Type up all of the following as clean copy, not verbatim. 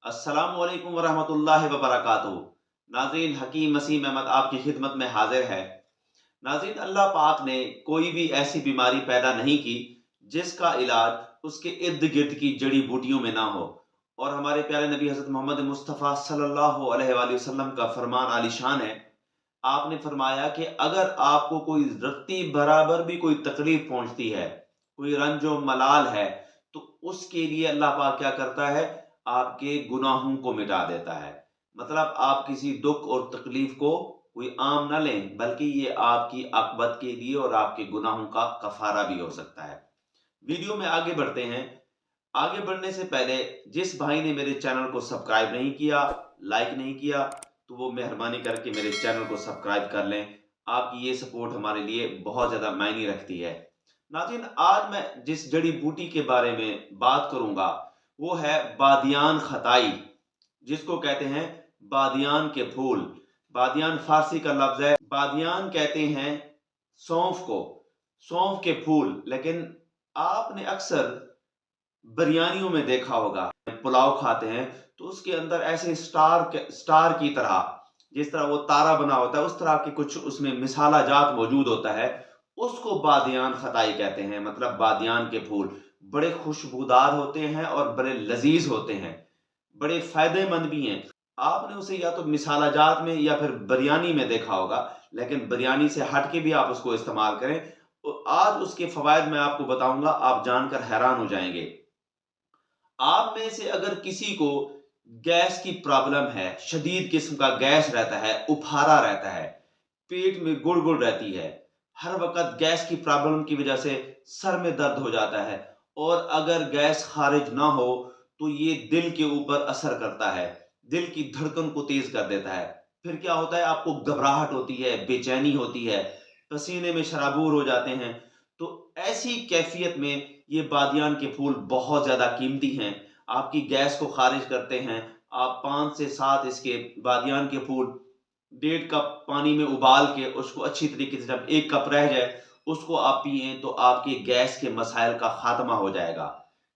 अस्सलाम वालेकुम वरहमतुल्लाहि वबरकातुहू। नाज़रीन, हकीम मसीह अहमद आपकी खिदमत में हाजिर है। नाज़रीन, अल्लाह पाक ने कोई भी ऐसी बीमारी पैदा नहीं की जिसका इलाज उसके इर्द गिर्द की जड़ी बूटियों में ना हो। और हमारे प्यारे नबी हज़रत मोहम्मद मुस्तफ़ा सल्लल्लाहु अलैहि वसल्लम का फरमान आलिशान है। आपने फरमाया कि अगर आपको कोई रत्ती बराबर भी कोई तकलीफ पहुंचती है, कोई रंजो मलाल है, तो उसके लिए अल्लाह पाक क्या करता है, आपके गुनाहों को मिटा देता है। मतलब आप किसी दुख और तकलीफ को कोई आम ना लें, बल्कि ये आपकी आकबत के लिए और आपके गुनाहों का कफारा भी हो सकता है। वीडियो में आगे बढ़ते हैं। आगे बढ़ने से पहले जिस भाई ने मेरे चैनल को सब्सक्राइब नहीं किया, लाइक नहीं किया, तो वो मेहरबानी करके मेरे चैनल को सब्सक्राइब कर लें। आपकी ये सपोर्ट हमारे लिए बहुत ज़्यादा मायने रखती है। नाज़रीन, आज मैं जिस जड़ी बूटी के बारे में बात करूँगा, वो है बादियान खताई, जिसको कहते हैं बादियान के फूल। बादियान फ़ारसी का लफ्ज़ है। बादियान कहते हैं सौंफ को, सौंफ के फूल। लेकिन आपने अक्सर बिरयानियों में देखा होगा, पुलाव खाते हैं तो उसके अंदर ऐसे स्टार की तरह, जिस तरह वो तारा बना होता है, उस तरह के कुछ उसमें मिसाला जात मौजूद होता है। उसको बादियान खताई कहते हैं। मतलब बादियान के फूल बड़े खुशबूदार होते हैं और बड़े लजीज होते हैं, बड़े फायदेमंद भी हैं। आपने उसे या तो मिसाला जात में या फिर बिरयानी में देखा होगा, लेकिन बिरयानी से हट के भी आप उसको इस्तेमाल करें। तो आज उसके फवायद मैं आपको बताऊंगा, आप जानकर हैरान हो जाएंगे। आप में से अगर किसी को गैस की प्रॉब्लम है, शदीद किस्म का गैस रहता है, उफारा रहता है, पेट में गुड़ गुड़ रहती है, हर वक्त गैस की प्रॉब्लम की वजह से सर में दर्द हो जाता है, और अगर गैस खारिज ना हो तो ये दिल के ऊपर असर करता है, दिल की धड़कन को तेज कर देता है। फिर क्या होता है, आपको घबराहट होती है, बेचैनी होती है, पसीने में शराबूर हो जाते हैं। तो ऐसी कैफियत में ये बादियान के फूल बहुत ज़्यादा कीमती हैं, आपकी गैस को खारिज करते हैं। आप 5 से 7 इसके बादियान के फूल 1.5 कप पानी में उबाल के उसको अच्छी तरीके से, जब 1 कप रह जाए, उसको आप पिएँ तो आपके गैस के मसाइल का खात्मा हो जाएगा।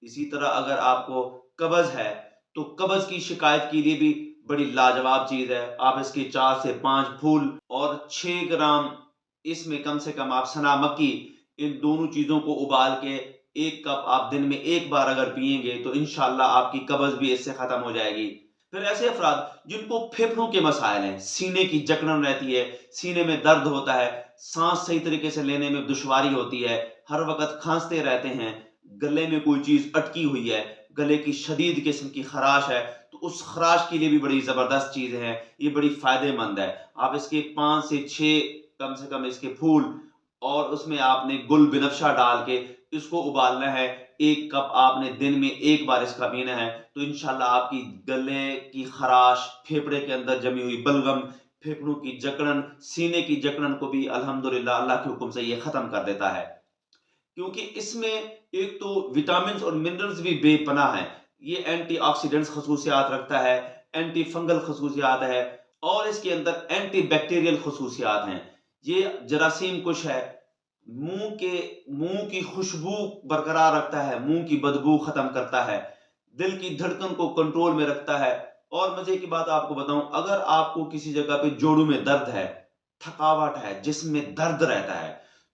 इसी तरह अगर आपको कब्ज़ है, तो कब्ज़ की शिकायत के लिए भी बड़ी लाजवाब चीज़ है। आप इसके 4 से 5 फूल और 6 ग्राम इसमें कम से कम आप सना मक्की, इन दोनों चीज़ों को उबाल के 1 कप आप दिन में 1 बार अगर पिएँगे तो इंशाअल्लाह आपकी कब्ज़ भी इससे ख़त्म हो जाएगी। फिर ऐसे अफ़राद जिनको फेफड़ों के मसाइल हैं, सीने की जकड़न रहती है, सीने में दर्द होता है, साँस सही तरीके से लेने में दुश्वारी होती है, हर वक़्त खाँसते रहते हैं, गले में कोई चीज़ अटकी हुई है, गले की शदीद किस्म की ख़राश है, तो उस ख़राश के लिए भी बड़ी ज़बरदस्त चीज़ है, ये बड़ी फ़ायदेमंद है। आप इसके 5 से 6 कम से कम इसके फूल, और उसमें आपने गुल बिनफ्शा डाल के इसको उबालना है। 1 कप आपने दिन में 1 बार इसका पीना है, तो इंशाअल्लाह आपकी गले की खराश, फेफड़े के अंदर जमी हुई बलगम, फेफड़ों की जकड़न, सीने की जकड़न को भी अल्हम्दुलिल्लाह अल्लाह के हुक्म से ये ख़त्म कर देता है। क्योंकि इसमें एक तो विटामिन्स और मिनरल्स भी बेपनाह हैं। ये एंटीऑक्सीडेंट्स खसूसियात रखता है, एंटी फंगल खसूसियात है, और इसके अंदर एंटी बैक्टीरियल खसूसियात हैं। ये जरासीम कुश है, मुंह की खुशबू बरकरार रखता है, मुंह की बदबू खत्म करता है, दिल की धड़कन को कंट्रोल में रखता है। और मजे की बात आपको बताऊं, अगर आपको किसी जगह पे जोड़ों में दर्द है, थकावट है, जिस्म में दर्द रहता है,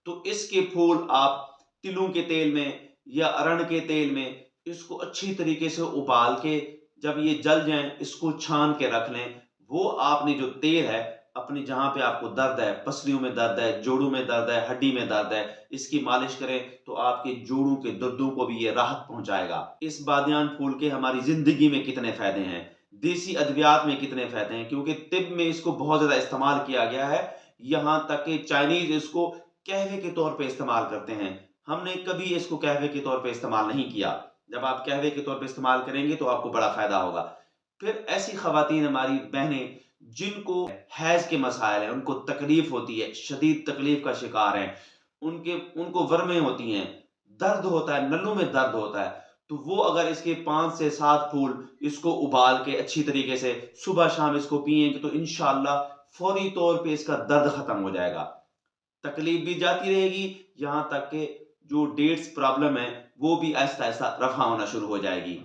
तो इसके फूल आप तिलों के तेल में या अरण के तेल में इसको अच्छी तरीके से उबाल के, जब ये जल जाएं, इसको छान के रख लें। वो आपने जो तेल है, अपने जहां पे आपको दर्द है, पसलियों में दर्द है, जोड़ों में दर्द है, हड्डी में दर्द है, इसकी मालिश करें तो आपके जोड़ों के दर्दों को भी ये राहत पहुंचाएगा। इस बादियान फूल के हमारी जिंदगी में कितने फायदे हैं, देसी अद्वियात में कितने फायदे हैं, क्योंकि तिब में इसको बहुत ज्यादा इस्तेमाल किया गया है। यहाँ तक कि चाइनीज इसको कहवे के तौर पे इस्तेमाल करते हैं। हमने कभी इसको कहवे के तौर पे इस्तेमाल नहीं किया। जब आप कहवे के तौर पे इस्तेमाल करेंगे तो आपको बड़ा फायदा होगा। फिर ऐसी खवातीन हमारी बहनें जिनको हैज के मसाइल हैं, उनको तकलीफ होती है, शदीद तकलीफ का शिकार हैं, उनके उनको वर्में होती हैं, दर्द होता है, नलों में दर्द होता है, तो वो अगर इसके 5 से 7 फूल इसको उबाल के अच्छी तरीके से सुबह शाम इसको पिएंगे तो इंशाअल्लाह फौरी तौर पे इसका दर्द खत्म हो जाएगा। तकलीफ भी जाती रहेगी, यहाँ तक कि जो डेट्स प्रॉब्लम है वो भी आहिस्ता आहिस्ता रफा होना शुरू हो जाएगी।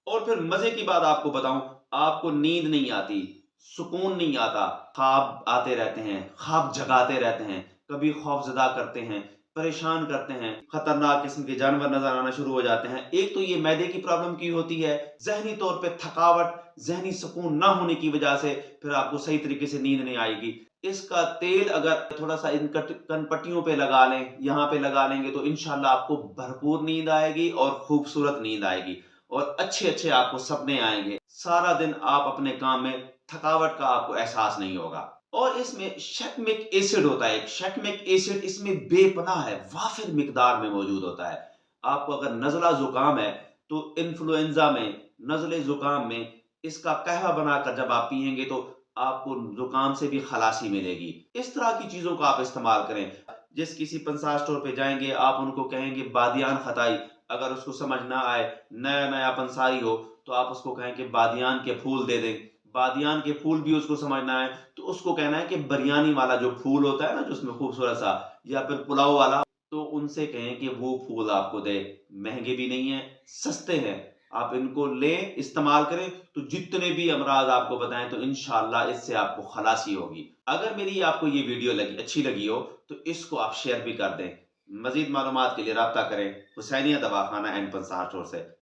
और फिर मजे की बात आपको बताऊं, आपको नींद नहीं आती, सुकून नहीं आता, ख्वाब आते रहते हैं, ख्वाब जगाते रहते हैं, कभी खौफजदा करते हैं, परेशान करते हैं, खतरनाक किस्म के जानवर नजर आना शुरू हो जाते हैं। एक तो ये मैदे की प्रॉब्लम की होती है, जहनी तौर पे थकावट, जहनी सुकून ना होने की वजह से फिर आपको सही तरीके से नींद नहीं आएगी। इसका तेल अगर थोड़ा सा इन कनपट्टियों पे लगा लें, यहाँ पे लगा लेंगे, तो इंशाल्लाह आपको भरपूर नींद आएगी और खूबसूरत नींद आएगी और अच्छे अच्छे आपको सपने आएंगे। सारा दिन आप अपने काम में थकावट का आपको एहसास नहीं होगा। और इसमें शेकमिक एसिड होता है, एक शेकमिक एसिड इसमें बेपनाह है, वाफिर मिकदार में मौजूद होता है। आपको अगर नज़ला जुकाम है तो इन्फ्लुएंजा में, नज़ले जुकाम में इसका कहवा बनाकर जब आप पिएंगे तो आपको जुकाम से भी खलासी मिलेगी। इस तरह की चीजों का आप इस्तेमाल करें। जिस किसी पंसार स्टोर पे जाएंगे, आप उनको कहेंगे बादियान खताई, अगर उसको समझ ना आए, नया नया पंसारी हो, तो आप उसको कहें कि बादियान के फूल दे दें। बादियान के फूल भी उसको समझ ना आए तो उसको कहना है कि बिरयानी वाला जो फूल होता है ना, जो उसमें खूबसूरत सा, या फिर पुलाव वाला, तो उनसे कहें कि वो फूल आपको दे। महंगे भी नहीं है, सस्ते हैं, आप इनको लें, इस्तेमाल करें, तो जितने भी अमराज आपको बताएं तो इंशाल्लाह इससे आपको खलासी होगी। अगर मेरी आपको ये वीडियो अच्छी लगी हो तो इसको आप शेयर भी कर दें। मजीद मालूमात के लिए राब्ता करें हुसैनिया दवाखाना एंड पंसार स्टोर से।